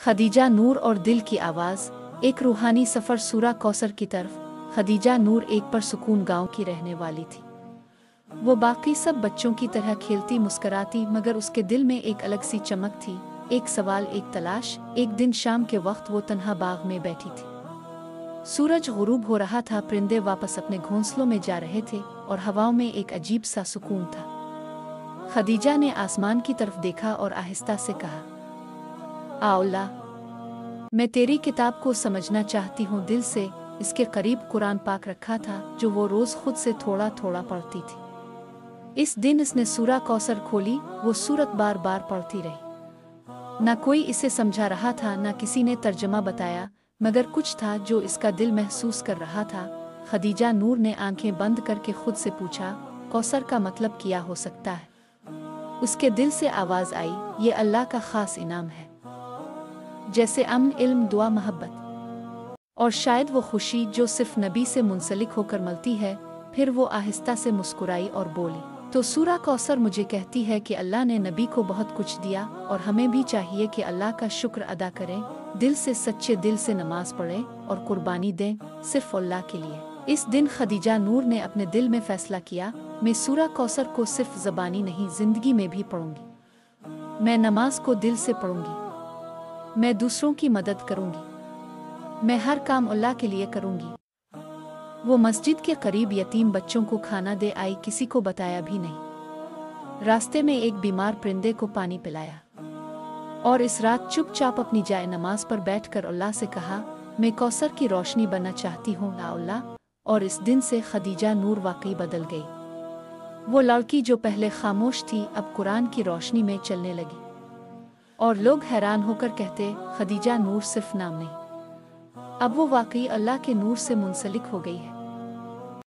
खदीजा नूर और दिल की आवाज़, एक रूहानी सफ़र सूरा कौसर की तरफ। खदीजा नूर एक परसुकून गांव की रहने वाली थी। वो बाकी सब बच्चों की तरह खेलती मुस्कराती, मगर उसके दिल में एक अलग सी चमक थी। एक सवाल, एक तलाश। एक दिन शाम के वक्त वो तन्हा बाग में बैठी थी। सूरज गुरूब हो रहा था, परिंदे वापस अपने घोंसलों में जा रहे थे और हवाओं में एक अजीब सा सुकून था। खदीजा ने आसमान की तरफ देखा और आहिस्ता से कहा, अल्लाह, मैं तेरी किताब को समझना चाहती हूँ दिल से। इसके करीब कुरान पाक रखा था, जो वो रोज़ खुद से थोड़ा थोड़ा पढ़ती थी। इस दिन इसने सूरा कौसर खोली। वो सूरत बार बार पढ़ती रही। न कोई इसे समझा रहा था, न किसी ने तर्जमा बताया, मगर कुछ था जो इसका दिल महसूस कर रहा था। खदीजा नूर ने आंखें बंद करके खुद से पूछा, कौसर का मतलब क्या हो सकता है? उसके दिल से आवाज़ आई, ये अल्लाह का ख़ास इनाम है, जैसे अमन, इल्म, दुआ, मोहब्बत और शायद वो खुशी जो सिर्फ नबी से मुंसलिक होकर मिलती है। फिर वो आहिस्ता से मुस्कुराई और बोली, तो सूरा कौसर मुझे कहती है कि अल्लाह ने नबी को बहुत कुछ दिया और हमें भी चाहिए कि अल्लाह का शुक्र अदा करें, दिल से, सच्चे दिल से नमाज पढ़ें और कुर्बानी दें सिर्फ अल्लाह के लिए। इस दिन खदीजा नूर ने अपने दिल में फैसला किया, मैं सूरा कौसर को सिर्फ ज़बानी नहीं, ज़िंदगी में भी पढ़ूंगी। मैं नमाज को दिल से पढ़ूंगी। मैं दूसरों की मदद करूंगी। मैं हर काम अल्लाह के लिए करूंगी। वो मस्जिद के करीब यतीम बच्चों को खाना दे आई, किसी को बताया भी नहीं। रास्ते में एक बीमार परिंदे को पानी पिलाया और इस रात चुपचाप अपनी जाए नमाज पर बैठकर अल्लाह से कहा, मैं कौसर की रोशनी बनना चाहती हूँ अल्लाह। और इस दिन से खदीजा नूर वाकई बदल गई। वो लड़की जो पहले खामोश थी, अब कुरान की रोशनी में चलने लगी। और लोग हैरान होकर कहते, खदीजा नूर सिर्फ नाम नहीं, अब वो वाकई अल्लाह के नूर से मुंसलिक हो गई है।